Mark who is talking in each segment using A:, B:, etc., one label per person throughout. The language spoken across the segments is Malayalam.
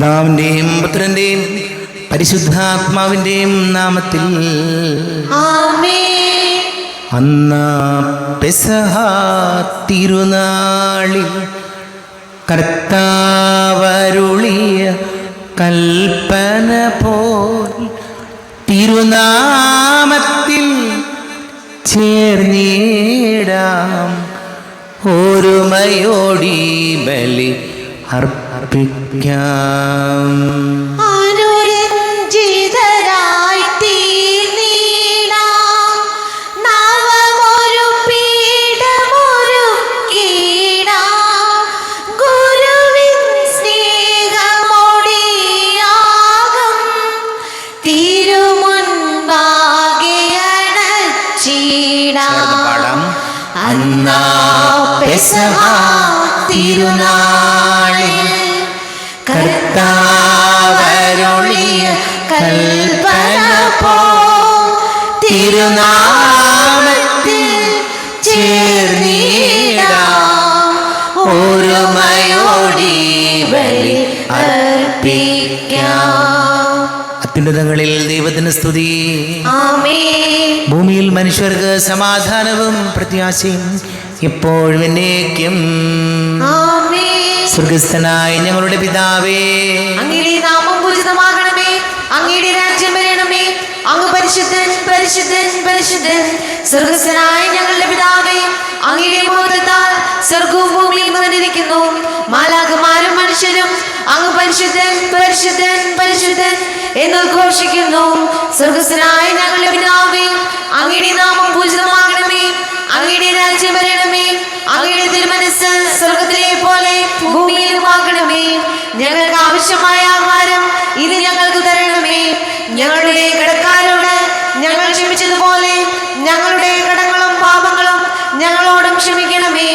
A: പിതാവിന്റെയും പുത്രന്റെയും പരിശുദ്ധാത്മാവിന്റെയും നാമത്തിൽ
B: ആമേൻ.
A: അന്നാ പെസഹ തിരുനാളിൽ കർത്താവരുളിയ കൽപ്പന പോൽ തിരുനാമത്തിൽ ചേർന്നിടാം ഒരുമയോടി ബലി അർപ്പിക്കാം.
B: അനുരഞ്ജിതരായി തീർന്നിടാം, നവമൊരു പീഠമൊരുക്കിടാം, ഗുരുവിൻ സ്നേഹമൊടിയാകം തിരുമുൻപാകെ അണച്ചിടാം.
A: അന്നാ പെസഹ തിരുനാളിൽ കർത്താവരുളിയ കൽപ്പന പോൽ തിരുനാമത്തിൽ ചേർന്നിടാം ഒരുമയോടി ബലി അർപ്പിക്കാം. അത്യുന്നതങ്ങളിൽ ദൈവത്തിന് സ്തുതി.
B: ആമേൻ.
A: ഭൂമിയിൽ മനുഷ്യർക്ക് സമാധാനവും പ്രത്യാശയും എപ്പോഴും എന്നേക്കും.
B: ആമേൻ.
A: സ്വർഗസ്ഥനായ ഞങ്ങളുടെ പിതാവേ,
B: അങ്ങയുടെ നാമം പൂജിതമാകണമേ, അങ്ങയുടെ രാജ്യം വരണമേ, അങ്ങ് പരിശുദ്ധൻ പരിശുദ്ധൻ പരിശുദ്ധൻ. സ്വർഗസ്ഥനായ ഞങ്ങളുടെ പിതാവേ, അങ്ങയുടെ മഹത്വത്താൽ സ്വർഗവും ഭൂമിയും നിറഞ്ഞിരിക്കുന്നു. മാലാഖമാരും മനുഷ്യരും അങ്ങ് പരിശുദ്ധൻ പരിശുദ്ധൻ പരിശുദ്ധൻ എന്ന് ഘോഷിക്കുന്നു. സ്വർഗസ്ഥനായ ഞങ്ങളുടെ പിതാവേ, അങ്ങയുടെ നാമം പൂജിതമാകണമേ, അങ്ങയുടെ രാജ്യം വരണമേ, അങ്ങയുടെ തിരുമനസ്സ് സ്വർഗത്തിലെ പോലെ ഭൂമിയിലുമാകണമേ. ഞങ്ങൾക്ക് ആവശ്യമായ ആഹാരം ഇത് ഞങ്ങൾക്ക് തരണമേ. ഞങ്ങളുടെ കടക്കാരോട് ഞങ്ങൾ ക്ഷമിച്ചതുപോലെ ഞങ്ങളുടെ കടങ്ങളും പാപങ്ങളും ഞങ്ങളോടും ക്ഷമിക്കണമേ.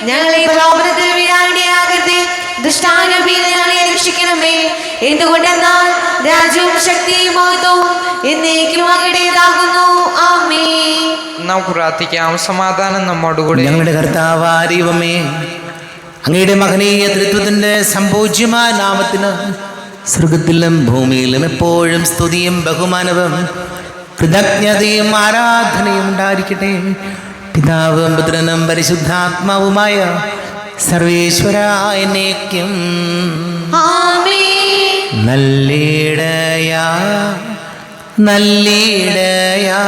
B: ഞങ്ങളെ പ്രലോഭനത്തിൽ വീഴാനിടയാകരുതേ, ദുഷ്ടാനുഭീതനാളെ രക്ഷിക്കണമേ. എന്തുകൊണ്ടെന്നാൽ രാജ്യവും ശക്തിയും മഹത്വവും എന്നേക്കും അങ്ങയുടേതാകുന്നു. ആമേൻ.
C: നമുക്ക് പ്രാർത്ഥിക്കാം. സമാധാനം നമ്മോടുകൂടി.
A: ഞങ്ങളുടെ കർത്താവായ ദൈവമേ, അങ്ങയുടെ മഹനീയ തൃത്വത്തിന്റെ സംപൂജ്യമായ നാമത്തിന് സ്വർഗത്തിലും ഭൂമിയിലും എപ്പോഴും സ്തുതിയും ബഹുമാനവും കൃതജ്ഞതയും ആരാധനയും ഉണ്ടായിരിക്കട്ടെ. പിതാവും പുത്രനും പരിശുദ്ധാത്മാവുമായ സർവേശ്വരായ എന്നേക്കും.
B: ആമേൻ.
A: നല്ലിടയാ നല്ലിടയാ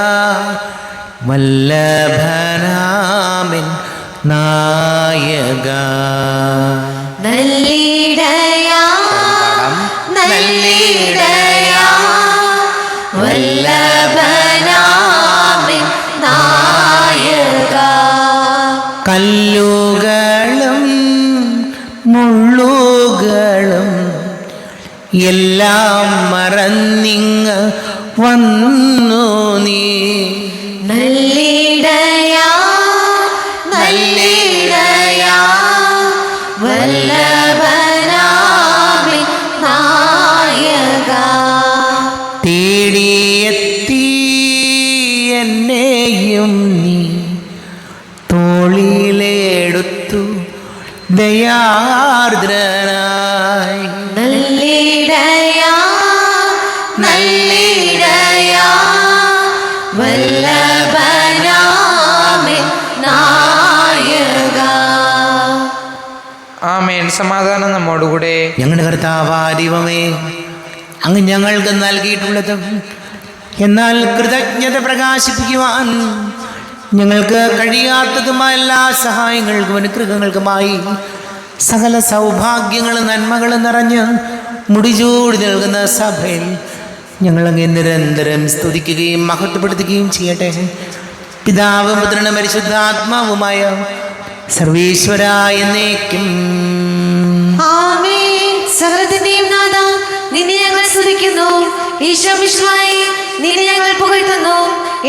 A: വല്ലഭനാമിൻ നായക.
B: നല്ലിടയാ നല്ലിടയാ വല്ലഭനാമിൻ നായക.
A: കല്ലുകളും മുള്ളുകളും എല്ലാം മറന്നിങ്ങ് വന്നു നീ.
B: നല്ലിടയാ നല്ലിടയാ വല്ലഭനാമിൻ നായക.
A: തേടിയെത്തി എന്നെയും നീ തോളിലെടുത്തു ദയാർദ്രനായി.
B: നല്ലിടയാ നല്ലിടയാ വല്ലഭനാമിൻ നായക.
C: ആമേൻ. സമാധാനം നമ്മോടുകൂടെ.
A: ഞങ്ങളുടെ കർത്താവായ ദൈവമേ, അങ്ങ് ഞങ്ങൾക്ക് നൽകിയിട്ടുള്ളതും എന്നാൽ കൃതജ്ഞത പ്രകാശിപ്പിക്കുവാൻ ഞങ്ങൾക്ക് കഴിയാത്തതുമായ എല്ലാ സഹായങ്ങൾക്കും അനുഗ്രഹങ്ങൾക്കുമായി സകല സൗഭാഗ്യങ്ങളും നന്മകളും നിറഞ്ഞ് മുടിചൂടി നൽകുന്ന സഭയിൽ ഞങ്ങളങ്ങ് നിരന്തരം സ്തുതിക്കുകയും മഹത്വപ്പെടുത്തുകയും ചെയ്യട്ടെ. പിതാവും പുത്രനും പരിശുദ്ധാത്മാവുമായ സർവേശ്വരായ എന്നേക്കും.
B: ആമേൻ. സകലത്തിന്റെയും നാഥ, നിന്നെ ഞങ്ങൾ സ്തുതിക്കുന്നു. ഈശോ മിശിഹായേ, നിന്നെ ഞങ്ങൾ പുകഴ്ത്തുന്നു.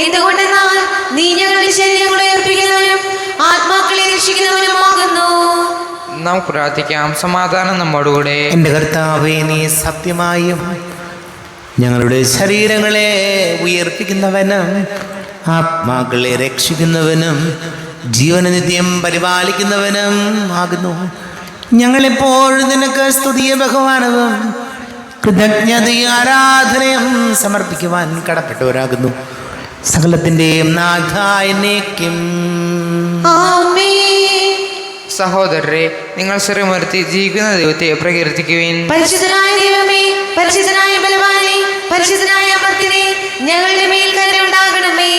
B: എന്തുകൊണ്ടെന്നാൽ നീ ഞങ്ങളുടെ ശരീരങ്ങളെ ഉയർപ്പിക്കുന്നവനും ആത്മാക്കളെ രക്ഷിക്കുന്നവനുമാകുന്നു.
C: നമുക്ക് പ്രാർത്ഥിക്കാം. സമാധാനം നമ്മോടുകൂടെ.
A: എൻ്റെ കർത്താവേ, നീ സത്യമായും ഞങ്ങളുടെ ശരീരങ്ങളെ ഉയർപ്പിക്കുന്നവനും ആത്മാക്കളെ രക്ഷിക്കുന്നവനും ജീവനനിത്യം പരിപാലിക്കുന്നവനും ആകുന്നു. ഞങ്ങളെപ്പോഴും നിനക്ക് സ്തുതിയും ബഹുമാനവും കൃതജ്ഞതയും ആരാധനയും സമർപ്പിക്കുവാൻ കടപ്പെട്ടവരാകുന്നു. സകലത്തിൻ്റെയും നാഥായനേക്കും.
B: ആമേൻ.
C: സഹോദരരെ, നിങ്ങൾ സ്വരമുയർത്തി ജീവിക്കുന്ന ദൈവത്തെ പ്രകീർത്തിക്കുവിൻ.
B: പരിശുദ്ധനായ ദൈവമേ, പരിശുദ്ധനായ ബലവാനേ, പരിശുദ്ധനായ അമർത്തിനെ, ഞങ്ങളുടെ മേൽ കരുണയുണ്ടാകണമേ.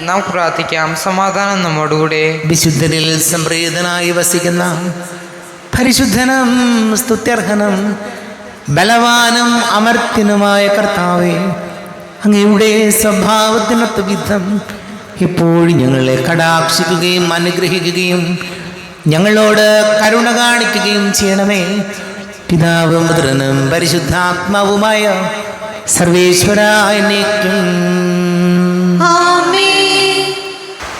C: നാം പ്രാർത്ഥിക്കാം. സമാധാനം നമ്മോടുകൂടെ.
A: വിശുദ്ധരിൽ സംപ്രീതനായി വസിക്കുന്ന പരിശുദ്ധനും സ്തുത്യർഹനും ബലവാനും അമർത്യനുമായ കർത്താവേ, അങ്ങയുടെ സ്വഭാവത്തിനൊത്ത വിധം എപ്പോഴും ഞങ്ങളെ കടാക്ഷിക്കുകയും അനുഗ്രഹിക്കുകയും ഞങ്ങളോട് കരുണ കാണിക്കുകയും ചെയ്യണമേ. പിതാവും പുത്രനും പരിശുദ്ധാത്മാവുമായ സർവേശ്വരായനേക്കും.
B: ആമേൻ.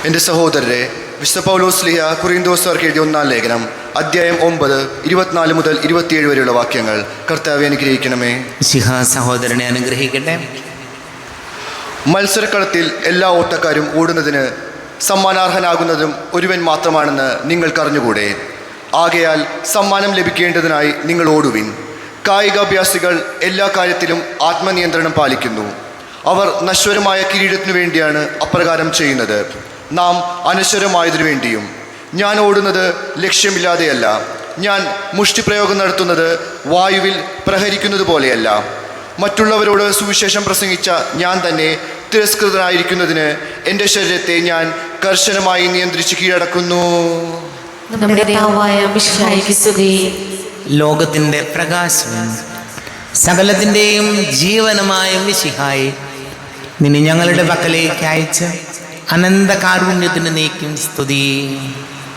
D: എൻ്റെ സഹോദരരെ, വിശുദ്ധ പൗലോസ് ശ്ലീഹ കൊരിന്തോസ്യർക്ക് എഴുതിയ 1-ാം ലേഖനം അധ്യായം 9 24 മുതൽ 27 വരെയുള്ള വാക്യങ്ങൾ കർത്താവെ അനുഗ്രഹിക്കണമേ.
A: ശിഹ സഹോദരനെ അനുഗ്രഹിക്കട്ടെ.
D: മത്സരക്കളത്തിൽ എല്ലാ ഓട്ടക്കാരും ഓടുന്നതിന് സമ്മാനാർഹനാകുന്നതും ഒരുവൻ മാത്രമാണെന്ന് നിങ്ങൾക്കറിഞ്ഞുകൂടെ? ആകയാൽ സമ്മാനം ലഭിക്കേണ്ടതിനായി നിങ്ങൾ ഓടുവിൻ. കായികാഭ്യാസികൾ എല്ലാ കാര്യത്തിലും ആത്മനിയന്ത്രണം പാലിക്കുന്നു. അവർ നശ്വരമായ കിരീടത്തിനു വേണ്ടിയാണ് അപ്രകാരം ചെയ്യുന്നത്, നാം അനശ്വരമായതിനു വേണ്ടിയും. ഞാൻ ഓടുന്നത് ലക്ഷ്യമില്ലാതെയല്ല, ഞാൻ മുഷ്ടിപ്രയോഗം നടത്തുന്നത് വായുവിൽ പ്രഹരിക്കുന്നത് പോലെയല്ല. മറ്റുള്ളവരോട് സുവിശേഷം പ്രസംഗിച്ച ഞാൻ തന്നെ തിരസ്കൃതനായിരിക്കുന്നതിന് എൻ്റെ ശരീരത്തെ ഞാൻ കർശനമായി നിയന്ത്രിച്ച് കീഴടക്കുന്നു.
B: നമ്മുടെ ദൈവമായ മിശിഹായ്ക്ക് സ്തുതി.
A: ലോകത്തിൻ്റെ പ്രകാശവും സകലത്തിൻ്റെയും ജീവനുമായ മിശിഹായെ, നിന്നെ ഞങ്ങളുടെ പക്കലേക്ക് അയച്ച് അനന്ത കാരുണ്യത്തിന് നീക്കും സ്തുതി.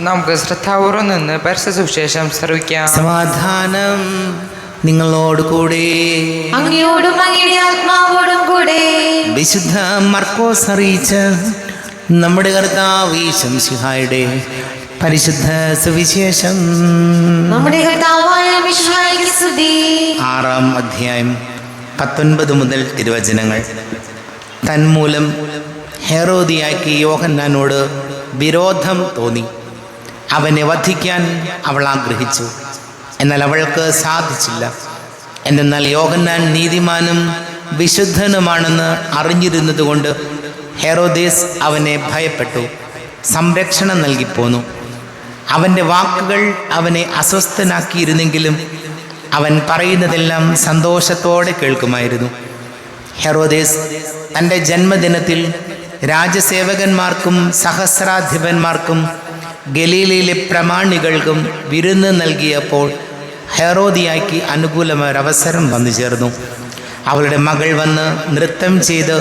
C: നമുക്ക് ശ്രദ്ധാപൂർവം നിന്ന് പരസ്യ സുവിശേഷം ശ്രവിക്കാം.
A: സമാധാനം നിങ്ങളോട് കൂടെ.
B: അങ്ങയോടും അങ്ങയുടെ ആത്മാവോടും കൂടെ.
A: വിശുദ്ധ മർക്കോസ് അറിയിച്ച നമ്മുടെ കർത്താവ് ഈശോമിശിഹായുടെ പരിശുദ്ധ സുവിശേഷം.
B: നമ്മുടെ കർത്താവായ മിശിഹായ്ക്ക് സ്തുതി.
A: 6-ാം അധ്യായം 19 മുതൽ തിരുവചനങ്ങൾ. തന്മൂലം ഹെറോദിയായ്ക്ക് യോഹന്നാനോട് വിരോധം തോന്നി. അവനെ വധിക്കാൻ അവൾ ആഗ്രഹിച്ചു. എന്നാൽ അവൾക്ക് സാധിച്ചില്ല. എന്തെന്നാൽ യോഹന്നാൻ നീതിമാനും വിശുദ്ധനുമാണെന്ന് അറിഞ്ഞിരുന്നതുകൊണ്ട് ഹെറോദേസ് അവനെ ഭയപ്പെട്ടു, സംരക്ഷണം നൽകിപ്പോന്നു. അവൻ്റെ വാക്കുകൾ അവനെ അസ്വസ്ഥനാക്കിയിരുന്നെങ്കിലും അവൻ പറയുന്നതെല്ലാം സന്തോഷത്തോടെ കേൾക്കുമായിരുന്നു. ഹെറോദേസ് തൻ്റെ ജന്മദിനത്തിൽ രാജസേവകന്മാർക്കും സഹസ്രാധിപന്മാർക്കും ഗലീലയിലെ പ്രമാണികൾക്കും വിരുന്ന് നൽകിയപ്പോൾ ഹെറോദിയായ്ക്ക് അനുകൂലമായൊരവസരം വന്നു ചേർന്നു. അവളുടെ മകൾ വന്ന് നൃത്തം ചെയ്ത്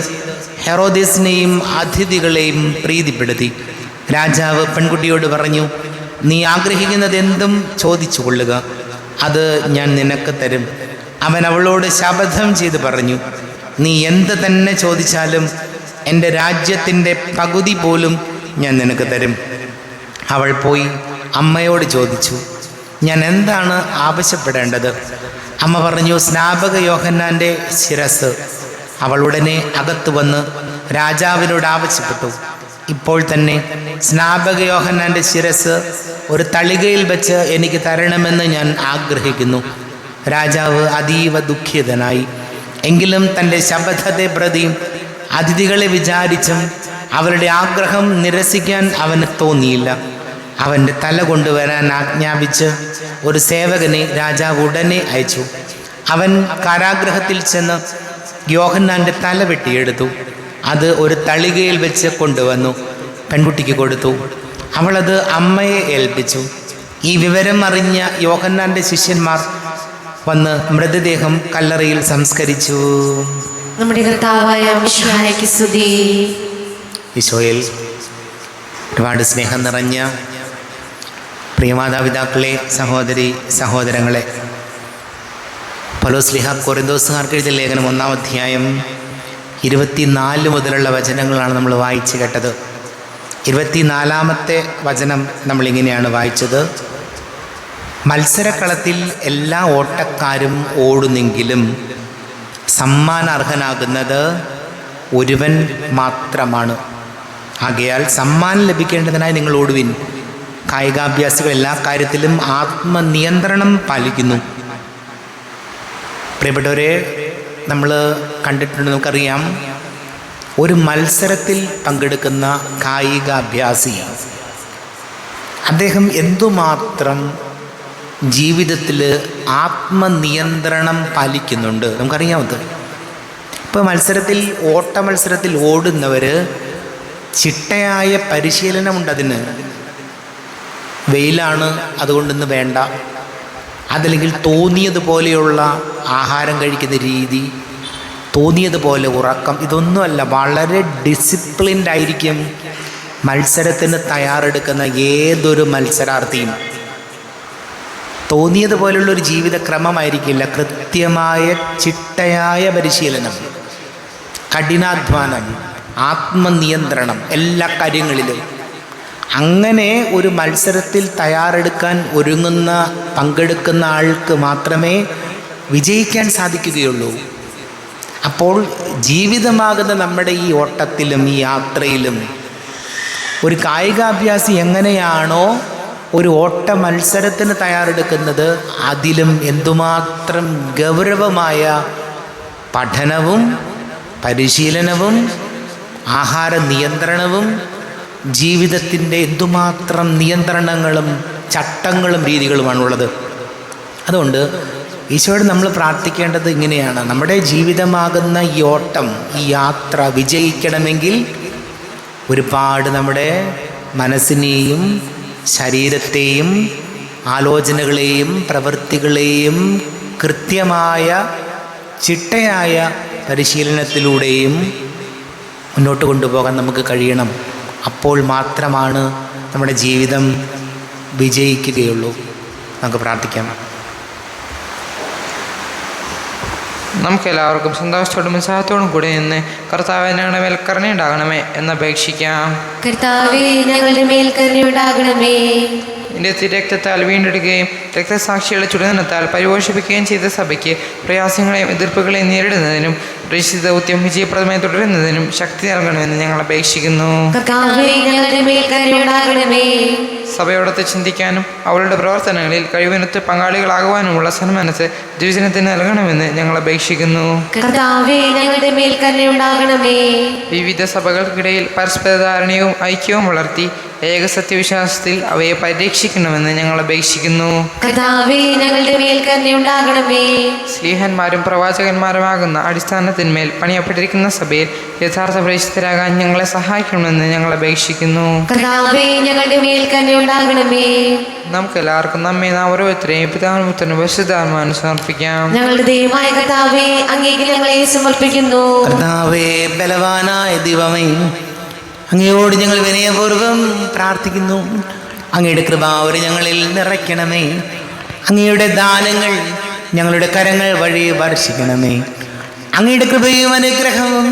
A: ഹെറോദേസിനെയും അതിഥികളെയും പ്രീതിപ്പെടുത്തി. രാജാവ് പെൺകുട്ടിയോട് പറഞ്ഞു, നീ ആഗ്രഹിക്കുന്നത് എന്തും ചോദിച്ചു കൊള്ളുക, അത് ഞാൻ നിനക്ക് തരും. അവൻ അവളോട് ശപഥം ചെയ്ത് പറഞ്ഞു, നീ എന്ത് തന്നെ ചോദിച്ചാലും എൻ്റെ രാജ്യത്തിൻ്റെ പകുതി പോലും ഞാൻ നിനക്ക് തരും. അവൾ പോയി അമ്മയോട് ചോദിച്ചു, ഞാൻ എന്താണ് ആവശ്യപ്പെടേണ്ടത്? അമ്മ പറഞ്ഞു, സ്നാപക യോഹന്നാൻ്റെ ശിരസ്. അവൾ ഉടനെ അകത്ത് വന്ന് രാജാവിനോട് ആവശ്യപ്പെട്ടു, ഇപ്പോൾ തന്നെ സ്നാപക യോഹന്നാൻ്റെ ശിരസ് ഒരു തളികയിൽ വെച്ച് എനിക്ക് തരണമെന്ന് ഞാൻ ആഗ്രഹിക്കുന്നു. രാജാവ് അതീവ ദുഃഖിതനായി. എങ്കിലും തൻ്റെ ശപഥത്തെ പ്രതി അതിഥികളെ വിചാരിച്ചും അവരുടെ ആഗ്രഹം നിരസിക്കാൻ അവന് തോന്നിയില്ല. അവൻ്റെ തല കൊണ്ടുവരാൻ ആജ്ഞാപിച്ച് ഒരു സേവകനെ രാജാവ് ഉടനെ അയച്ചു. അവൻ കാരാഗ്രഹത്തിൽ ചെന്ന് യോഹന്നാൻ്റെ തല വെട്ടിയെടുത്തു. അത് ഒരു തളികയിൽ വെച്ച് കൊണ്ടുവന്നു പെൺകുട്ടിക്ക് കൊടുത്തു. അവളത് അമ്മയെ ഏൽപ്പിച്ചു. ഈ വിവരം അറിഞ്ഞ യോഹന്നാൻ്റെ ശിഷ്യന്മാർ വന്ന് മൃതദേഹം കല്ലറയിൽ സംസ്കരിച്ചു.
B: നമ്മുടെ കർത്താവായ മിശിഹായ്ക്ക് സ്തുതി.
A: ഈശോയിൽ ഒരുപാട് സ്നേഹം നിറഞ്ഞ പ്രിയമാതാപിതാക്കളെ, സഹോദരി സഹോദരങ്ങളെ, പൗലോസ് ശ്ലീഹ കൊരിന്തോസുകാർക്ക് എഴുതിയ ലേഖനം 1-ാം അധ്യായം 24 മുതലുള്ള വചനങ്ങളാണ് നമ്മൾ വായിച്ചു കേട്ടത്. 24-ാമത്തെ വചനം നമ്മളിങ്ങനെയാണ് വായിച്ചത്. മത്സരക്കളത്തിൽ എല്ലാ ഓട്ടക്കാരും ഓടുന്നെങ്കിലും സമ്മാനാർഹനാകുന്നത് ഒരുവൻ മാത്രമാണ്. ആകയാൽ സമ്മാനം ലഭിക്കേണ്ടതിനായി നിങ്ങൾ ഓടുവിൻ. കായികാഭ്യാസികൾ എല്ലാ കാര്യത്തിലും ആത്മനിയന്ത്രണം പാലിക്കുന്നു. പ്രിയപ്പെട്ടവരെ, നമ്മൾ കണ്ടിട്ടുണ്ട്, നമുക്കറിയാം, ഒരു മത്സരത്തിൽ പങ്കെടുക്കുന്ന കായികാഭ്യാസി അദ്ദേഹം എന്തുമാത്രം ജീവിതത്തിൽ ആത്മനിയന്ത്രണം പാലിക്കുന്നുണ്ട് നമുക്കറിയാമത്. ഇപ്പോൾ ഓട്ട മത്സരത്തിൽ ഓടുന്നവർ ചിട്ടയായ പരിശീലനമുണ്ട്. അതിന് വെയിലാണ്, അതുകൊണ്ടിന്ന് വേണ്ട, അതല്ലെങ്കിൽ തോന്നിയതുപോലെയുള്ള ആഹാരം കഴിക്കുന്ന രീതി, തോന്നിയതുപോലെ ഉറക്കം, ഇതൊന്നുമല്ല. വളരെ ഡിസിപ്ലിൻഡ് ആയിരിക്കും മത്സരത്തിന് തയ്യാറെടുക്കുന്ന ഏതൊരു മത്സരാർത്ഥിയും. തോന്നിയതുപോലുള്ളൊരു ജീവിതക്രമമായിരിക്കില്ല. കൃത്യമായ ചിട്ടയായ പരിശീലനം, കഠിനാധ്വാനം, ആത്മനിയന്ത്രണം എല്ലാ കാര്യങ്ങളിലും. അങ്ങനെ ഒരു മത്സരത്തിൽ തയ്യാറെടുക്കാൻ പങ്കെടുക്കുന്ന ആൾക്ക് മാത്രമേ വിജയിക്കാൻ സാധിക്കുകയുള്ളൂ. അപ്പോൾ ജീവിതമാകുന്ന നമ്മുടെ ഈ ഓട്ടത്തിലും ഈ യാത്രയിലും ഒരു കായികാഭ്യാസി എങ്ങനെയാണോ ഒരു ഓട്ട മത്സരത്തിന് തയ്യാറെടുക്കുന്നത്, അതിലും എന്തുമാത്രം ഗൗരവമായ പഠനവും പരിശീലനവും ആഹാര നിയന്ത്രണവും ജീവിതത്തിൻ്റെ എന്തുമാത്രം നിയന്ത്രണങ്ങളും ചട്ടങ്ങളും രീതികളുമാണുള്ളത്. അതുകൊണ്ട് ഈശോയോട് നമ്മൾ പ്രാർത്ഥിക്കേണ്ടത് ഇങ്ങനെയാണ്: നമ്മുടെ ജീവിതമാകുന്ന ഈ ഓട്ടം, ഈ യാത്ര വിജയിക്കണമെങ്കിൽ ഒരുപാട് നമ്മുടെ മനസ്സിനെയും ശരീരത്തെയും ആലോചനകളെയും പ്രവൃത്തികളെയും കൃത്യമായ ചിട്ടയായ പരിശീലനത്തിലൂടെയും മുന്നോട്ട് കൊണ്ടുപോകാൻ നമുക്ക് കഴിയണം. അപ്പോൾ മാത്രമാണ് നമ്മുടെ ജീവിതം വിജയിക്കുകയുള്ളൂ. നമുക്ക് പ്രാർത്ഥിക്കാം.
C: നമുക്കെല്ലാവർക്കും സന്തോഷത്തോടും ഉത്സാഹത്തോടും കൂടി നിന്ന് കർത്താവേ ഞങ്ങളുടെ മേൽ കരുണയുണ്ടാകണമേ എന്നപേക്ഷിക്കാം.
B: കർത്താവേ ഞങ്ങളുടെ മേൽ കരുണയുണ്ടാകണമേ.
C: എൻ്റെ തിരക്തത്താൽ വീണ്ടെടുക്കുകയും രക്തസാക്ഷികളുടെ ചുടുനത്താൽ പരിപോഷിപ്പിക്കുകയും ചെയ്ത സഭയ്ക്ക് പ്രയാസങ്ങളെയും എതിർപ്പുകളെയും നേരിടുന്നതിനും പ്രേക്ഷിത ദൗത്യം വിജയപ്രദമായി തുടരുന്നതിനും ശക്തി നൽകണമെന്ന് ഞങ്ങൾ അപേക്ഷിക്കുന്നു.
B: കർത്താവേ ഞങ്ങളുടെ മേൽ കരുണയുണ്ടാകണമേ.
C: സഭയോടൊത്ത് ചിന്തിക്കാനും അവളുടെ പ്രവർത്തനങ്ങളിൽ കഴിവിനൊത്ത് പങ്കാളികളാകുവാനുമുള്ള സന്മനസ് ദ്വിജനത്തിന് നൽകണമെന്ന് ഞങ്ങൾ അപേക്ഷിക്കുന്നു.
B: കർത്താവേ ഞങ്ങളുടെ മേൽ കരുണയുണ്ടാകണമേ.
C: വിവിധ സഭകൾക്കിടയിൽ പരസ്പര ധാരണയും ഐക്യവും വളർത്തി ഏക സത്യവിശ്വാസത്തിൽ അവയെ പരിരക്ഷിക്കണമെന്ന് ഞങ്ങൾ അപേക്ഷിക്കുന്നു.
B: കർത്താവേ ഞങ്ങളുടെ മേൽ കരുണയുണ്ടാകണമേ.
C: സ്ലീഹന്മാരും പ്രവാചകന്മാരുമാകുന്ന അടിസ്ഥാനത്തിന്മേൽ പണിയപ്പെട്ടിരിക്കുന്ന സഭയിൽ യഥാർത്ഥ പ്രേക്ഷിതരാകാൻ ഞങ്ങളെ സഹായിക്കണമെന്ന് ഞങ്ങൾ അപേക്ഷിക്കുന്നു.
B: കർത്താവേ ഞങ്ങളുടെ മേൽ കരുണയുണ്ടാകണമേ.
C: നമുക്കെല്ലാവർക്കും നമ്മെ ഓരോരുത്തരെയും പിതാവിനും പുത്രനും പരിശുദ്ധാത്മാവിനും സമർപ്പിക്കാം.
B: ഞങ്ങളുടെ ദൈവമായ കർത്താവേ, അങ്ങേക്ക് ഞങ്ങളെ സമർപ്പിക്കുന്നു.
A: കർത്താവേ, ബലവാനായ ദൈവമേ, അങ്ങയോട് ഞങ്ങൾ വിനയപൂർവ്വം പ്രാർത്ഥിക്കുന്നു. അങ്ങയുടെ കൃപാവര ഞങ്ങളിൽ നിറയ്ക്കണമേ. അങ്ങയുടെ ദാനങ്ങൾ ഞങ്ങളുടെ കരങ്ങൾ വഴി വർഷിക്കണമേ. അങ്ങയുടെ കൃപയും അനുഗ്രഹവും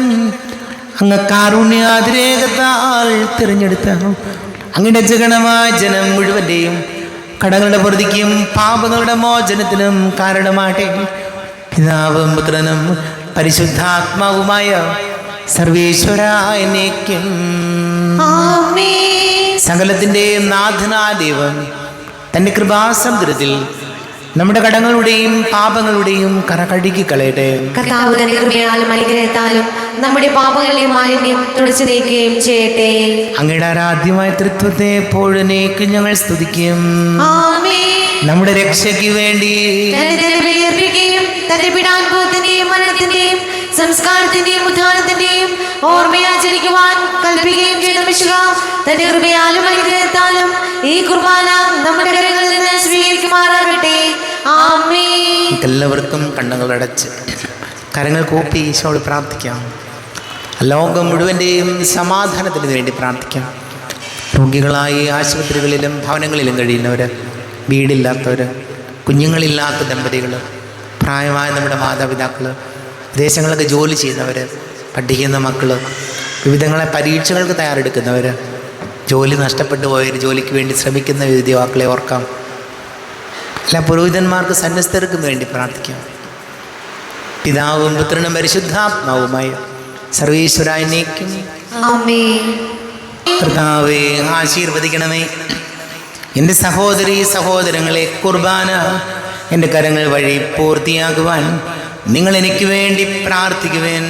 A: അങ്ങ് കാരുണ്യാതിരേകത്താൽ തിരഞ്ഞെടുത്ത അങ്ങയുടെ ജഗണമായ ജനം മുഴുവൻ്റെയും കടങ്ങളുടെ പ്രതിക്കും പാപങ്ങളുടെ മോചനത്തിനും കാരണമാട്ടെ. പിതാവും പുത്രനും പരിശുദ്ധാത്മാവുമായ സർവേശ്വരായ എന്നേക്കും
B: ആമേൻ.
A: സകലത്തിൻ്റെ നാഥനായ ദൈവം തൻ്റെ കൃപാസമുദ്രത്തിൽ നമ്മുടെ കടങ്ങളുടെയും പാപങ്ങളുടെയും കറ കഴുകി കളയട്ടെ.
B: കർത്താവ് തന്റെ കൃപയാലും അനുഗ്രഹത്താലും നമ്മുടെ പാപങ്ങളുടെ മാലിന്യം തുടച്ചു നീക്കുകയും ചെയ്യട്ടെ.
A: അങ്ങയുടെ ആരാധ്യമായ തൃത്വത്തെ എപ്പോഴേക്കും ഞങ്ങൾ സ്തുതിക്കും.
B: ആമേൻ.
A: നമ്മുടെ രക്ഷയ്ക്ക് വേണ്ടി
B: തന്നെ ബലിയർപ്പിക്കുകയും തന്റെ പീഡാനുഭവത്തിന്റെയും മരണത്തിന്റെയും സംസ്കാരത്തിന്റെയും ഉത്ഥാനത്തിന്റെയും ഓർമ്മയാചരിക്കുവാൻ കൽപ്പിക്കുകയും ചെയ്ത മിശിഹ തന്റെ കൃപയാലും അനുഗ്രഹത്താലും ഈ കുർബാന നമ്മുടെ കരങ്ങളിൽ നിന്ന് സ്വീകരിക്കുമാറാകട്ടെ. ആമേൻ.
A: എല്ലാവർക്കും കണ്ണുകൾ അടച്ച് കരങ്ങൾ കൂപ്പി ഈശോയോട് പ്രാർത്ഥിക്കാം. ലോകം മുഴുവൻ്റെയും സമാധാനത്തിന് വേണ്ടി പ്രാർത്ഥിക്കാം. രോഗികളായി ആശുപത്രികളിലും ഭവനങ്ങളിലും കഴിയുന്നവർ, വീടില്ലാത്തവർ, കുഞ്ഞുങ്ങളില്ലാത്ത ദമ്പതികൾ, പ്രായമായ നമ്മുടെ മാതാപിതാക്കൾ, വിദേശങ്ങളിലൊക്കെ ജോലി ചെയ്യുന്നവർ, പഠിക്കുന്ന മക്കൾ, വിവിധങ്ങളെ പരീക്ഷകൾക്ക് തയ്യാറെടുക്കുന്നവർ, ജോലി നഷ്ടപ്പെട്ടു പോയവർ, ജോലിക്ക് വേണ്ടി ശ്രമിക്കുന്ന വിവിധ യുവാക്കളെ ഓർക്കാം. എല്ലാ പുരോഹിതന്മാർക്ക് സന്യസ്തർക്കും വേണ്ടി പ്രാർത്ഥിക്കാം. പിതാവും പുത്രനും പരിശുദ്ധാത്മാവുമായി സർവേശ്വരായ എന്നേക്കും
B: ആമേൻ.
A: കർത്താവേ, ആശീർവദിക്കണമേ. എൻ്റെ സഹോദരീ സഹോദരങ്ങളെ, കുർബാന എൻ്റെ കരങ്ങൾ വഴി പൂർത്തിയാകുവാൻ നിങ്ങൾ എനിക്ക് വേണ്ടി പ്രാർത്ഥിക്കുവേൻ.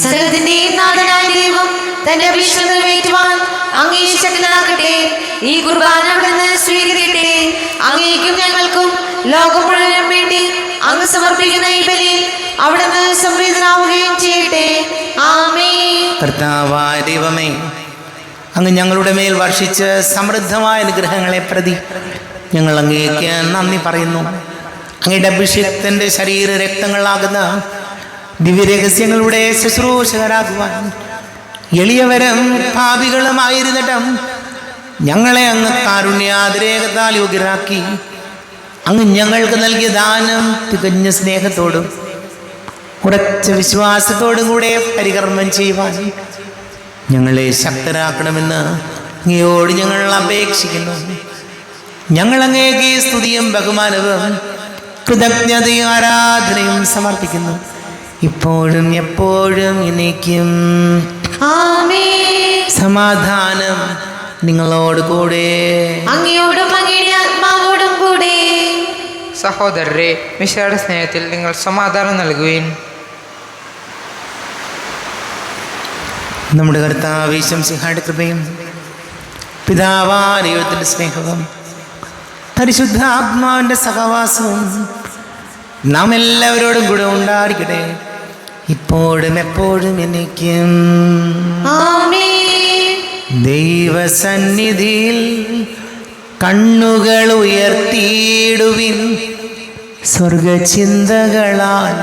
B: സകലത്തിന്റെ നാഥനായ ദൈവം തന്റെ അഭിഷേകം നിറവേറ്റുവാൻ അങ്ങേ ശക്തനാക്കട്ടെ. ഈ കുർബാന അവിടുന്ന് സ്വീകരിക്കട്ടെ. അങ്ങേക്കും ഞങ്ങൾക്കും ലോകം മുഴുവനും വേണ്ടി അങ്ങ് സമർപ്പിക്കുന്ന ഈ ബലിയിൽ അവിടുന്ന് സംപ്രീതനാവുകയും ചെയ്യട്ടെ. ആമേൻ.
A: കർത്താവായ ദൈവമേ, അങ്ങ് ഞങ്ങളുടെ മേൽ വർഷിച്ച് സമൃദ്ധമായ അനുഗ്രഹങ്ങളെ പ്രതി ഞങ്ങൾ അങ്ങേക്ക് നന്ദി പറയുന്നു. അങ്ങയുടെ അഭിഷേകത്തിൻ്റെ ശരീര രക്തങ്ങളാകുന്ന ദിവ്യരഹസ്യങ്ങളുടെ ശുശ്രൂഷകരാകുവാൻ എളിയവരും പാപികളുമായിരുന്നിട്ടും ഞങ്ങളെ അങ്ങ് കാരുണ്യാതിരേകത്താൽ യോഗ്യരാക്കി. അങ്ങ് ഞങ്ങൾക്ക് നൽകിയ ദാനം തികഞ്ഞ സ്നേഹത്തോടും ഉറച്ച വിശ്വാസത്തോടും കൂടെ പരികർമ്മം ചെയ്യുവാൻ ഞങ്ങളെ ശക്തരാക്കണമെന്ന് അങ്ങയോട് ഞങ്ങൾ അപേക്ഷിക്കുന്നു. ഞങ്ങൾ അങ്ങേക്ക് സ്തുതിയും ബഹുമാനവും കൃതജ്ഞതയും ആരാധനയും സമർപ്പിക്കുന്നു, ഇപ്പോഴും എപ്പോഴും എന്നേക്കും.
B: ആമേൻ.
A: സമാധാനം നിങ്ങളോട് കൂടെ.
B: അങ്ങയോടും അങ്ങയുടെ ആത്മാവോടും കൂടെ.
C: സഹോദരരെ, മിശിഹായുടെ സ്നേഹത്തിൽ നിങ്ങൾ സമാധാനം നൽകുവിൻ.
A: നമ്മുടെ കർത്താവ് ഈശോമിശിഹായുടെ കൃപയും പിതാവായ ദൈവത്തിൻ്റെ സ്നേഹവും പരിശുദ്ധാത്മാവിൻ്റെ സഹവാസവും നാം എല്ലാവരോടും കൂടെ ഉണ്ടായിരിക്കട്ടെ, ഇപ്പോഴും എപ്പോഴും എന്നേക്കും.
B: ആമേൻ.
A: ദൈവസന്നിധിയിൽ കണ്ണുകൾ ഉയർത്തിയിടുവിൻ, സ്വർഗചിന്തകളാൽ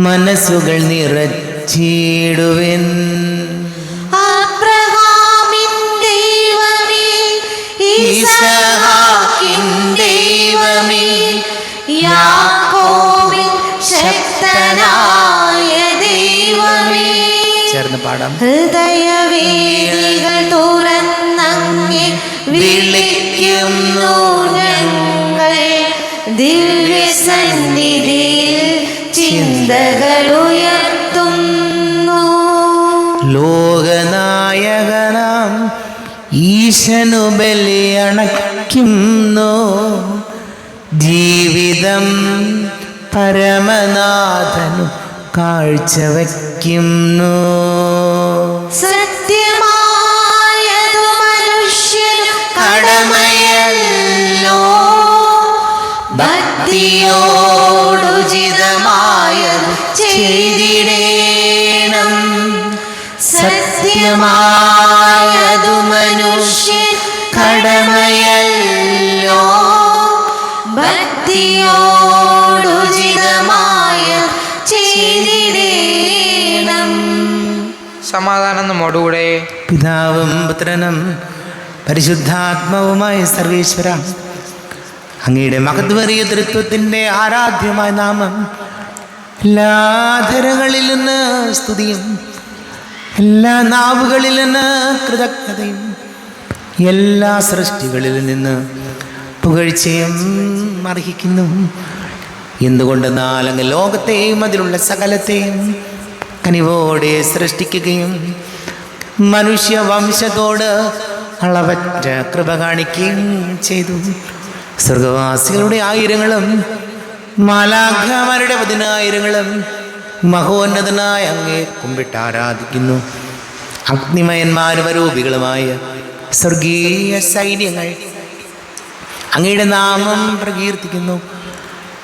A: മനസ്സുകൾ നിറച്ചിടുവിൻ.
B: അബ്രഹാമിൻ ദൈവമേ, ഈസഹാക്കിൻ ദൈവമേ, യാക്കോബിൻ ശക്തനായ ദൈവമേ,
A: ചേർന്ന് പാടാം.
B: ഹൃദയവേദികൾ തുറന്നങ്ങെ വിളിക്കുന്നു ഞങ്ങൾ, ദിവ്യസന്നിധിയിൽ ചിന്തകൾ ഉയർത്തുന്നു.
A: ലോകനായകനാം ഈശനു ബലിയണയ്ക്കുന്നു, ജീവിതം പരമനാഥനു കാഴ്ചവയ്ക്കുന്നു.
B: സത്യമായതു മനുഷ്യന് കടമയല്ലോ, ഭക്തിയോടുചിതമായത് ചെയ്തിടേണം. സത്യമായതു മനുഷ്യൻ കടമയല്ലോ, ഭക്തിയോടുചിതമായ ചെയ്തിടേണം.
C: സമാധാനം നമ്മോടുകൂടെ.
A: പിതാവും പുത്രനും പരിശുദ്ധാത്മാവുമായ സർവേശ്വര, അങ്ങയുടെ മഹത്വമേറിയ തൃത്വത്തിൻ്റെ ആരാധ്യമായ നാമം എല്ലാ ധരകളിൽ നിന്ന് സ്തുതിയും എല്ലാ നാവുകളിൽ നിന്ന് കൃതജ്ഞതയും എല്ലാ സൃഷ്ടികളിൽ നിന്ന് പുകഴ്ചയും അർഹിക്കുന്നു. എന്തുകൊണ്ടെന്നാൽ അങ്ങ് ലോകത്തെയും അതിലുള്ള സകലത്തെയും കനിവോടെ സൃഷ്ടിക്കുകയും മനുഷ്യവംശത്തോട് അളവറ്റ കൃപ കാണിക്കുകയും ചെയ്തു. സ്വർഗവാസികളുടെ ആയിരങ്ങളും മാലാഖമാരുടെ 10,000ങ്ങളും മഹോന്നതനായ അങ്ങേ കുമ്പിട്ട് ആരാധിക്കുന്നു. അഗ്നിമയന്മാരും അരൂപികളുമായ സ്വർഗീയ സൈന്യങ്ങൾ അങ്ങയുടെ നാമം പ്രകീർത്തിക്കുന്നു.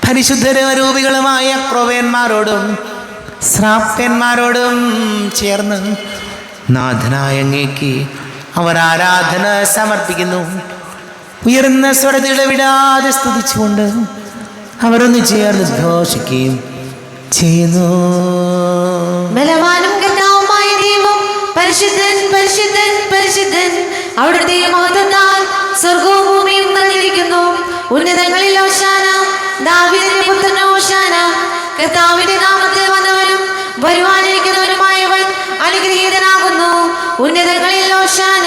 A: പരിശുദ്ധരും അരൂപികളുമായ ക്രോവേന്മാരോടും ശ്രാപ്യന്മാരോടും ചേർന്ന് നാഥനായ അങ്ങേക്ക് അവർ ആരാധന സമർപ്പിക്കുന്നു. ഉയർന്ന സ്വരത്തിൽ ഇടവിടാതെ സ്തുതിച്ചുകൊണ്ട് അവരൊന്ന് ചേർന്ന് ഘോഷിക്കുകയും ചെയ്യുന്നു.
B: ബലവാനും കർത്താവുമായ ദൈവം പരിശുദ്ധൻ പരിശുദ്ധൻ പരിശുദ്ധൻ, അവിടുത്തെ മഹത്വത്താൽ സ്വർഗവും ഭൂമിയും നിറഞ്ഞിരിക്കുന്നു. ഉന്നതങ്ങളിൽ ഹോശാന, ദാവീദിന്റെ പുത്രന് ഹോശാന. കർത്താവിന്റെ നാമത്തിൽ വന്നവനും വരുവാനിരിക്കുന്നവനുമായവൻ അനുഗ്രഹീതനാകുന്നു. ഉന്നതങ്ങളിൽ ഹോശാന.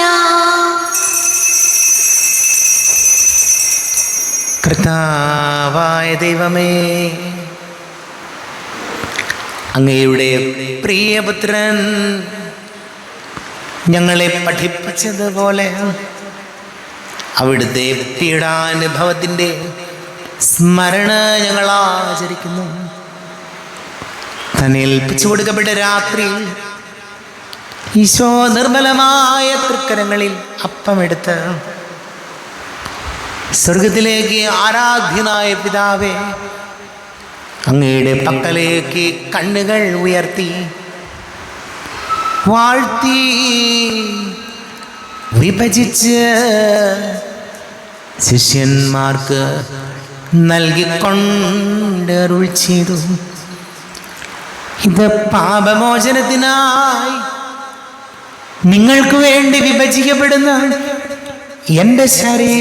A: കർത്താവായ ദൈവമേ, അങ്ങയുടെ പ്രിയപുത്രൻ ഞങ്ങളെ പഠിപ്പിച്ചതുപോലെ അവിടുത്തെ പീഡാനുഭവത്തിൻ്റെ സ്മരണ ഞങ്ങൾ ആചരിക്കുന്നു. തന്നെ ഏൽപ്പിച്ചു കൊടുക്കപ്പെട്ട രാത്രി ഈശോ നിർമ്മലമായ തൃക്കരങ്ങളിൽ അപ്പമെടുത്ത് സ്വർഗത്തിലേക്ക് ആരാധ്യനായ പിതാവേ, അങ്ങയുടെ പക്കലേക്ക് കണ്ണുകൾ ഉയർത്തി വാഴ്ത്തി വിഭജിച്ച് ശിഷ്യന്മാർക്ക് നൽകിക്കൊണ്ട് അരുൾ ചെയ്തു, ഇത് പാപമോചനത്തിനായി നിങ്ങൾക്ക് വേണ്ടി വിഭജിക്കപ്പെടുന്ന എൻ്റെ ശരീരമാകുന്നു.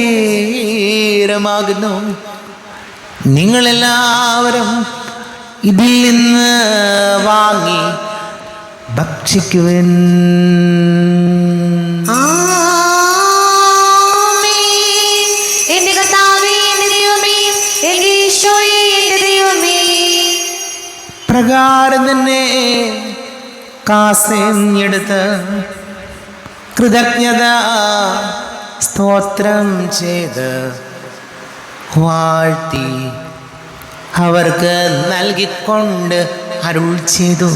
A: നിങ്ങളെല്ലാവരും ഇതിൽ നിന്ന് വാങ്ങി ഭക്ഷിക്കുവിൻ.
B: എന്റെ കർത്താവേ, എന്റെ ദൈവമേ, എന്റെ ഈശോയേ, എന്റെ ദൈവമേ.
A: പ്രകാരം തന്നെ കാസെടുത്ത് കൃതജ്ഞത സ്തോത്രം ചെയ്ത് വാഴ്ത്തി അവർക്ക് നൽകിക്കൊണ്ട് അരുൾ ചെയ്തു,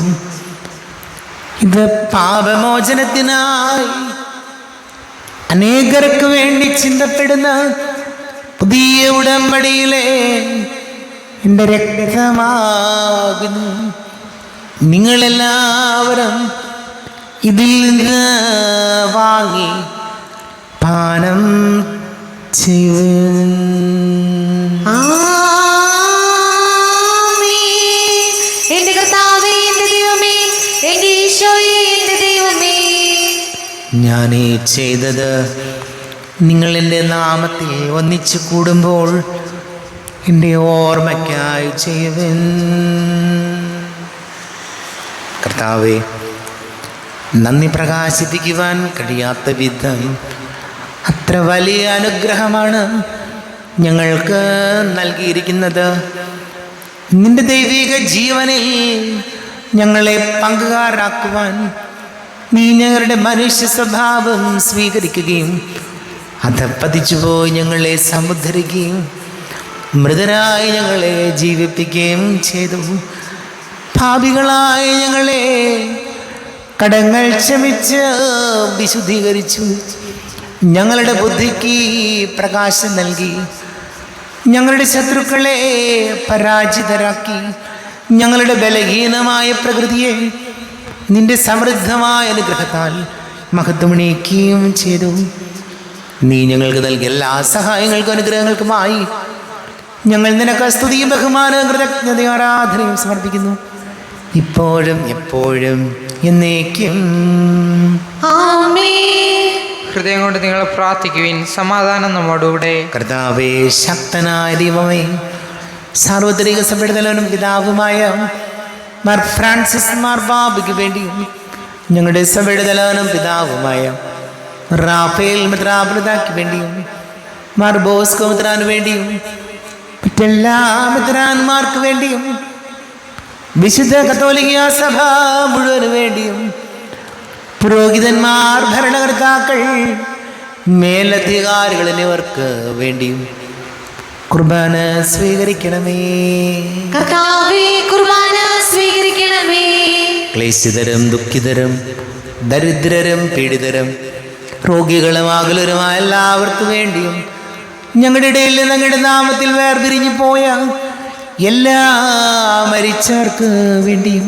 A: ഇത് പാപമോചനത്തിനായി അനേകർക്ക് വേണ്ടി ചിന്തപ്പെടുന്ന പുതിയ ഉടമ്പടിയിലെ എൻ്റെ രക്തമാകുന്നു. നിങ്ങളെല്ലാവരും ഇതിൽ നിന്ന് വാങ്ങി പാനം ചെയ്യുവിൻ.
B: എന്റെ കർത്താവേ, എന്റെ ദൈവമേ, എന്റെ ഈശോയേ, എന്റെ ദൈവമേ.
A: ഞാൻ ഈ ചെയ്തത് നിങ്ങൾ എൻ്റെ നാമത്തിൽ ഒന്നിച്ചു കൂടുമ്പോൾ എൻ്റെ ഓർമ്മയ്ക്കായി ചെയ്യുവിൻ. കർത്താവേ, നന്ദി പ്രകാശിപ്പിക്കുവാൻ കഴിയാത്ത വിധം അത്ര വലിയ അനുഗ്രഹമാണ് ഞങ്ങൾക്ക് നൽകിയിരിക്കുന്നത്. നിന്റെ ദൈവിക ജീവനിൽ ഞങ്ങളെ പങ്കുകാരാക്കുവാൻ നീ ഞങ്ങളുടെ മനുഷ്യ സ്വഭാവം സ്വീകരിക്കുകയും അധപ്പതിച്ചുപോയി ഞങ്ങളെ സമുദ്ധരിക്കുകയും മൃതരായി ഞങ്ങളെ ജീവിപ്പിക്കുകയും ചെയ്തു. പാപികളായ ഞങ്ങളെ കടങ്ങൾ ക്ഷമിച്ച് വിശുദ്ധീകരിച്ചു. ഞങ്ങളുടെ ബുദ്ധിക്ക് പ്രകാശം നൽകി. ഞങ്ങളുടെ ശത്രുക്കളെ പരാജിതരാക്കി. ഞങ്ങളുടെ ബലഹീനമായ പ്രകൃതിയെ നിന്റെ സമൃദ്ധമായ അനുഗ്രഹത്താൽ മഹത്വമണിയിക്കുകയും ചെയ്തു. നീ ഞങ്ങൾക്ക് നൽകിയ എല്ലാ സഹായങ്ങൾക്കും അനുഗ്രഹങ്ങൾക്കുമായി ഞങ്ങൾ നിനക്ക് സ്തുതിയും ബഹുമാനവും കൃതജ്ഞതയും ആരാധനയും സമർപ്പിക്കുന്നു, ഇപ്പോഴും എപ്പോഴും എന്നേക്കും.
C: ഹൃദയം കൊണ്ട് നിങ്ങൾ പ്രാർത്ഥിക്കുവിൻ. സമാധാനം നമ്മോടുകൂടെ.
A: കർത്താവേ, ശക്തനായ ദൈവമേ, സാർവത്രിക സഭയുടെ തലവനും പിതാവുമായ മാർ ഫ്രാൻസിസ് മാർബാബയ്ക്ക് വേണ്ടിയും ഞങ്ങളുടെ സഭയുടെ തലവനും പിതാവുമായ റാഫേൽ മെത്രാപ്പൊലീത്തായ്ക്ക് വേണ്ടിയും മാർ ബോസ്കോ മെത്രാന് വേണ്ടിയും മറ്റെല്ലാ മെത്രാന്മാർക്ക് വേണ്ടിയും വിശുദ്ധ കത്തോലിക്ക സഭ മുഴുവന് വേണ്ടിയും പുരോഹിതന്മാർ, ഭരണകർത്താക്കൾ, മേലധികാരികൾ എന്നിവർക്ക് വേണ്ടിയും കുർബാന സ്വീകരിക്കണമേ.
B: കർത്താവേ, കുർബാന സ്വീകരിക്കണമേ.
A: ക്ലേശിതരും ദുഃഖിതരും ദരിദ്രരും പീഡിതരും രോഗികളും ആകുലരുമായ എല്ലാവർക്കും വേണ്ടിയും ഞങ്ങളുടെ ഇടയിൽ ഞങ്ങളുടെ നാമത്തിൽ വേർപിരിഞ്ഞു പോയ എല്ലാ മരിച്ചവർക്ക് വേണ്ടിയും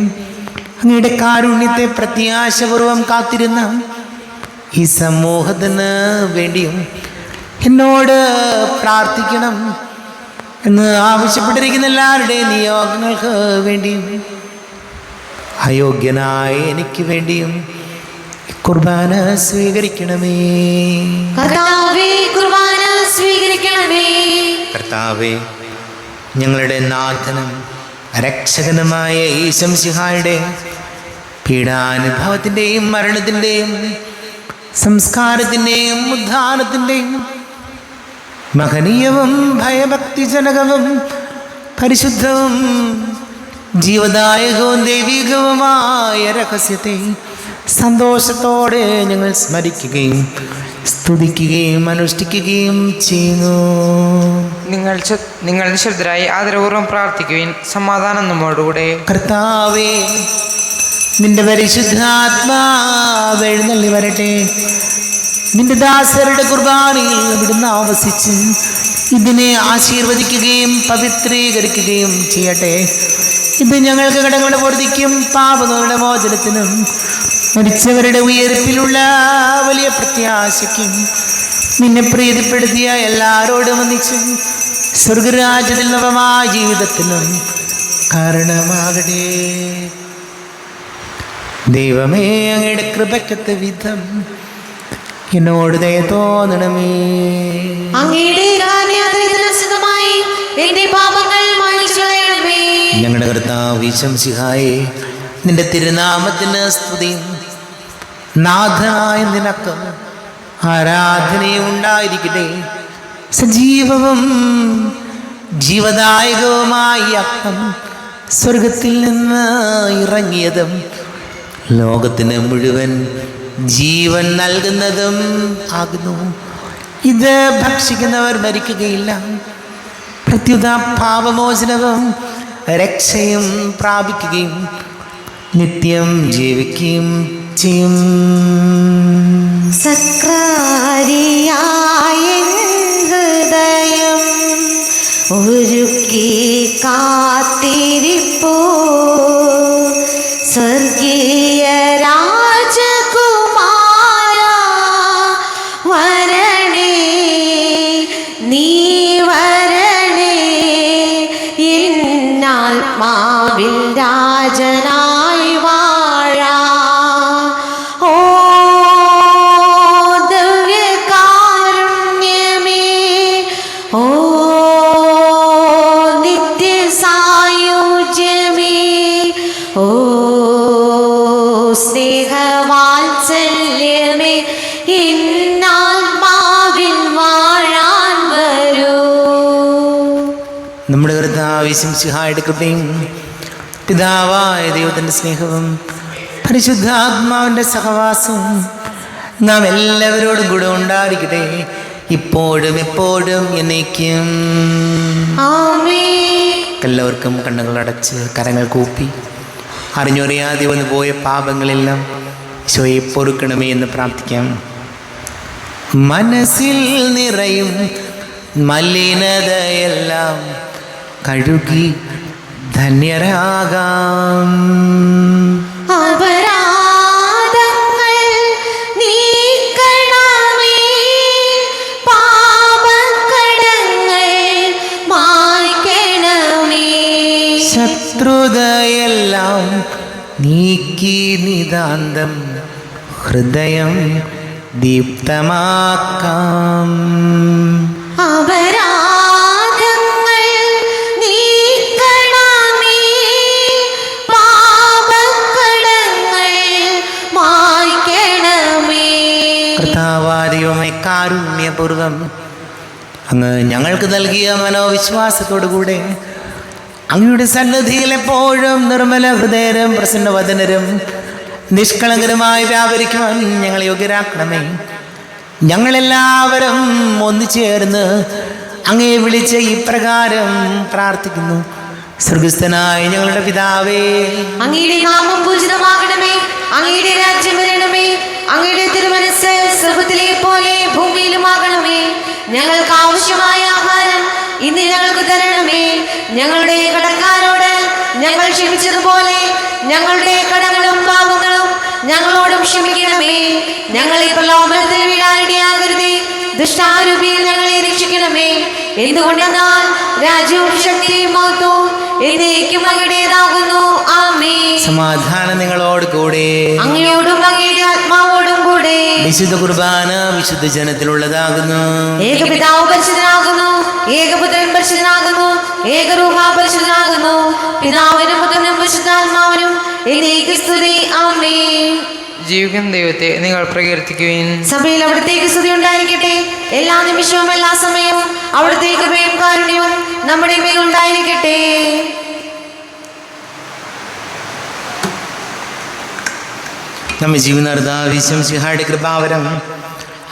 A: അങ്ങയുടെ കാരുണ്യത്തെ പ്രത്യാശപൂർവം കാത്തിരുന്ന ഈ സമൂഹത്തിന് വേണ്ടിയും എന്നോട് പ്രാർത്ഥിക്കണം എന്ന് ആവശ്യപ്പെട്ടിരിക്കുന്ന എല്ലാവരുടെയും നിയോഗങ്ങൾക്ക് വേണ്ടിയും അയോഗ്യനായ എനിക്ക് വേണ്ടിയും കുർബാന സ്വീകരിക്കണമേ.
B: കർത്താവേ, കുർബാന സ്വീകരിക്കണമേ.
A: കർത്താവേ, ഞങ്ങളുടെ നാഥനും രക്ഷകനുമായ ഈശംസിഹായുടെ പീഡാനുഭവത്തിൻ്റെയും മരണത്തിൻ്റെയും സംസ്കാരത്തിൻ്റെയും ഉദ്ധാനത്തിൻ്റെയും മഹനീയവും ഭയഭക്തിജനകവും പരിശുദ്ധവും ജീവദായകവും ദൈവികവുമായ രഹസ്യത്തെ സന്തോഷത്തോടെ ഞങ്ങൾ സ്മരിക്കുകയും സ്തുതിക്കുകയും അനുഷ്ഠിക്കുകയും ചെയ്യുന്നു.
C: നിങ്ങൾ നിങ്ങൾ നിശബ്ദരായി ആദരപൂർവ്വം പ്രാർത്ഥിക്കുവിൻ. സമാധാനം നമ്മോടുകൂടെ.
A: കർത്താവേ, നിന്റെ പരിശുദ്ധാത്മാവ് എഴുന്നള്ളി വരട്ടെ. നിന്റെ ദാസരുടെ കുർബാനയിൽ ഇവിടുന്ന് ആവസിച്ച് ഇതിനെ ആശീർവദിക്കുകയും പവിത്രീകരിക്കുകയും ചെയ്യട്ടെ. ഇത് ഞങ്ങൾക്ക് കടങ്ങളുടെ പൊറുതിക്കും പാപങ്ങളുടെ മോചനത്തിനും മരിച്ചവരുടെ ഉയർപ്പിലുള്ള വലിയ പ്രത്യാശയ്ക്കും നിന്നെ പ്രീതിപ്പെടുത്തിയ എല്ലാവരോടും ഒന്നിച്ച് സ്വർഗരാജ്യത്തിൽ നവമായ ജീവിതത്തിനും കാരണമാകട്ടെ. ദൈവമേ, അങ്ങയുടെ കൃപയ്ക്കൊത്ത വിധം എന്നോട് ദയ തോന്നണമേ.
B: അങ്ങയുടെ കാരുണ്യാതിരേകമായി എന്റെ പാപങ്ങൾ മായ്ച്ചു കളയണമേ.
A: ഞങ്ങളുടെ കർത്താവ് ഈശോമിശിഹായേ, നിന്റെ തിരുനാമത്തിന് സ്തുതി. നാഥനായ നിനക്ക് ആരാധനയും ഉണ്ടായിരിക്കട്ടെ. സജീവവും ജീവദായകവുമായ അപ്പം സ്വർഗത്തിൽ നിന്ന് ഇറങ്ങിയതും ലോകത്തിന് മുഴുവൻ ജീവൻ നൽകുന്നതും ആകുന്നു. ഇത് ഭക്ഷിക്കുന്നവർ മരിക്കുകയില്ല, പ്രത്യുത പാപമോചനവും രക്ഷയും പ്രാപിക്കുകയും നിത്യം ജീവിക്കുകയും ചെയ്യും.
B: സക്രാരിയായ ഹൃദയം ഒരുക്കി കാത്തിരിപ്പോ സ്വർഗീയ രാജകുമാര വരണേ, നീ വരണേ, എന്നാത്മാവിൽ രാജനായി വാഴാ. ഓ ദിവ്യകാരുണ്യമേ, ഓ നിത്യസായുജ്യമേ, ഓ സ്നേഹവാത്സല്യമേ, എന്നാത്മാവിൽ വാഴാൻ വരൂ.
A: നമ്മുടെ കർത്താവ് ഈശോമിശിഹായുടെ കൃപയും പിതാവായ ദൈവത്തിൻ്റെ സ്നേഹവും പരിശുദ്ധാത്മാവിൻ്റെ സഹവാസവും നാം എല്ലാവരോടും കൂടെ ഉണ്ടായിരിക്കട്ടെ, ഇപ്പോഴും എപ്പോഴും എന്നേക്കും.
B: ആമേൻ.
A: എല്ലാവർക്കും കണ്ണുകളടച്ച് കരങ്ങൾ കൂപ്പി അറിഞ്ഞറിയാതെ വന്നു പോയ പാപങ്ങളെല്ലാം ഈശോയെ പൊറുക്കണമേ എന്ന് പ്രാർത്ഥിക്കാം. മനസ്സിൽ നിറയും മലിനതയെല്ലാം കഴുകി ധന്യരാകാം.
B: അപരാധങ്ങൾ നീക്കണമേ, പാപക്കടങ്ങൾ മായ്ക്കണമേ.
A: ശത്രുതയെല്ലാം നീക്കി നിതാന്തം ഹൃദയം ദീപ്തമാക്കാം.
B: അപരാധങ്ങൾ നീക്കണമേ, പാപക്കടങ്ങൾ മായ്ക്കണമേ.
A: കർത്താവാദിയുമേ, കാരുണ്യപൂർവം അങ്ങ് ഞങ്ങൾക്ക് നൽകിയ മനോവിശ്വാസത്തോടുകൂടെ അങ്ങയുടെ സന്നിധിയിൽ എപ്പോഴും നിർമ്മല ഹൃദയരും പ്രസന്നവദനരും നിഷ്കളങ്കരമായി വ്യാപരിക്കുവാൻ ഞങ്ങളെ യോഗ്യരാക്കണമേ. ഞങ്ങളെല്ലാവരും ഒന്നുചേർന്ന് അങ്ങയെ വിളിച്ച് ഇപ്രകാരം പ്രാർത്ഥിക്കുന്നു. സ്വർഗസ്ഥനായ ഞങ്ങളുടെ പിതാവേ,
B: അങ്ങയുടെ നാമം പൂജിതമാകണമേ, അങ്ങയുടെ രാജ്യം വരണമേ, അങ്ങയുടെ തിരുമനസ്സ് സ്വർഗ്ഗത്തിലെ പോലെ ഭൂമിയിലുമാകണമേ. ഞങ്ങൾക്ക് ആവശ്യമായ ആഹാരം ഇന്ന് ഞങ്ങൾക്ക് തരണമേ. ഞങ്ങളുടെ കടക്കാരോട് ഞങ്ങൾ ക്ഷമിച്ചതുപോലെ ഞങ്ങളുടെ കടങ്ങളും പാപങ്ങളും ഞങ്ങളോടും ക്ഷമിക്കണമേ. ഞങ്ങളെ പ്രലോഭനത്തിൽ വീഴാനിടയാകരുതേ, ദുഷ്ടാരൂപിയിൽ ഞങ്ങളെ രക്ഷിക്കണമേ. എന്തുകൊണ്ടെന്നാൽ രാജ്യവും ശക്തിയും മഹത്വവും എന്നേക്കും അങ്ങയുടേതാകുന്നു. ആമേൻ.
A: സമാധാനം നിങ്ങളോട് കൂടെ.
B: അങ്ങയോടും അങ്ങയുടെ ആത്മാവോടും കൂടെ.
A: വിശുദ്ധ കുർബാന വിശുദ്ധ ജനത്തിലുള്ളതാകുന്നു.
B: ഏകപിതാവ് പരിശുദ്ധനാകുന്നു, ഏകപുത്രൻ പരിശുദ്ധനാകുന്നു, ഏകരൂഹ പരിശുദ്ധനാകുന്നു. പിതാവിനും പുത്രനും പരിശുദ്ധാത്മാവിനും എന്നേക്കും സ്തുതി. ആമേൻ.
C: ജീവിക്കുന്ന ദൈവത്തെ നിങ്ങൾ പ്രകീർത്തിക്കുവിൻ.
B: സഭയിൽ അവിടത്തേക്ക് സ്തുതി ഉണ്ടായിരിക്കട്ടെ. എല്ലാ നിമിഷവും എല്ലാ സമയവും അവിടത്തേക്ക് കൃപയും കാരുണ്യവും നമ്മുടെ മേൽ ഉണ്ടായിരിക്കട്ടെ.
A: നമ്മെ ജീവനാർദ്ദ ഈശോമിശിഹായുടെ കൃപാവരം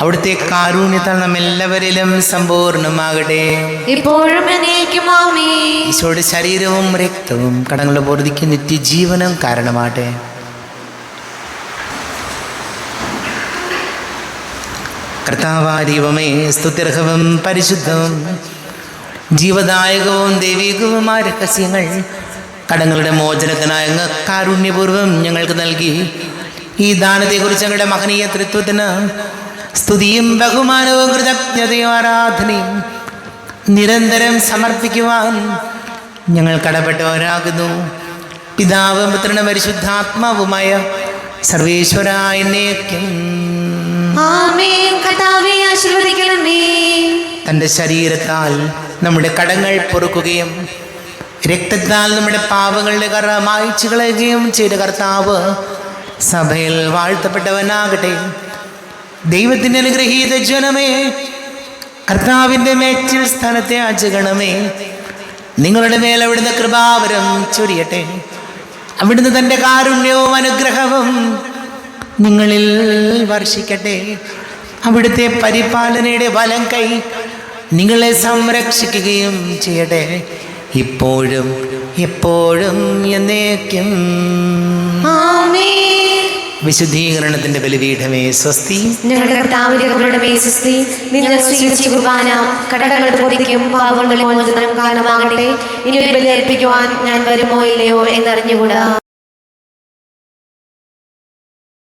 A: അവിടുത്തെ കാരുണ്യത്താൽ നമ്മെല്ലാവരിലും സമ്പൂർണ്ണമാകട്ടെ.
B: ഇപ്പോഴും എന്നേക്കും ആമേൻ.
A: ഈശോയുടെ ശരീരവും രക്തവും കടങ്ങളുടെ പൂർത്തിക്ക് നിത്യജീവനം കാരണമാട്ടെ. കർത്താവായ ദൈവമേ, സ്തുത്യർഹവും പരിശുദ്ധവും ജീവദായകവും ദൈവികവുമായ രഹസ്യങ്ങൾ കടങ്ങളുടെ മോചനത്തിനായ അങ്ങ് കാരുണ്യപൂർവ്വം ഞങ്ങൾക്ക് നൽകി ഈ ദാനത്തെക്കുറിച്ച് ഞങ്ങളുടെ മഹനീയ തൃത്വത്തിന് സ്തുതിയും ബഹുമാനവും കൃതജ്ഞതയും ആരാധനയും നിരന്തരം സമർപ്പിക്കുവാൻ ഞങ്ങൾ കടപ്പെട്ടവരാകുന്നു. പിതാവും പുത്രനും പരിശുദ്ധാത്മാവുമായ സർവേശ്വരായ എന്നേക്കും
B: ആമേൻ. കർത്താവേ ആശീർവദിക്കണമേ.
A: തൻ്റെ ശരീരത്താൽ നമ്മുടെ കടങ്ങൾ പൊറുക്കുകയും രക്തത്താൽ നമ്മുടെ പാപങ്ങളുടെ കറ മായ്ച്ചു കളയുകയും ചെയ്ത കർത്താവ് സഭയിൽ വാഴ്ത്തപ്പെട്ടവനാകട്ടെ. ദൈവത്തിൻ്റെ അനുഗ്രഹീത ജനമേ, കർത്താവിൻ്റെ മേച്ചിൽ സ്ഥാനത്തെ ആചരണമേ. നിങ്ങളുടെ മേൽ അവിടുന്ന് കൃപാവരം ചൊരിയട്ടെ. അവിടുന്ന് തൻ്റെ കാരുണ്യവും അനുഗ്രഹവും നിങ്ങളിൽ വർഷിക്കട്ടെ. അവിടുത്തെ പരിപാലനയുടെ വലം കൈ നിങ്ങളെ സംരക്ഷിക്കുകയും ചെയ്യട്ടെ, ഇപ്പോഴും എപ്പോഴും എന്നേക്കും
B: ആമേൻ.
A: വിശുദ്ധീകരണത്തിന്റെ ബലിപീഠമേ സ്വസ്തി.
B: ഞങ്ങളുടെ കർത്താവിന്റെ കൃപയുടെ മേസ്തി നിങ്ങൾ സ്വീകരിച്ച കുർബാന കടങ്ങളുടെ പൊതിക്കും പാപങ്ങളുടെ മോചനം കാരണമാകട്ടെ. ഇനി ഒരു ബലി അർപ്പിക്കുവാൻ ഞാൻ വരുമോ ഇല്ലയോ എന്നറിഞ്ഞുകൂടാ.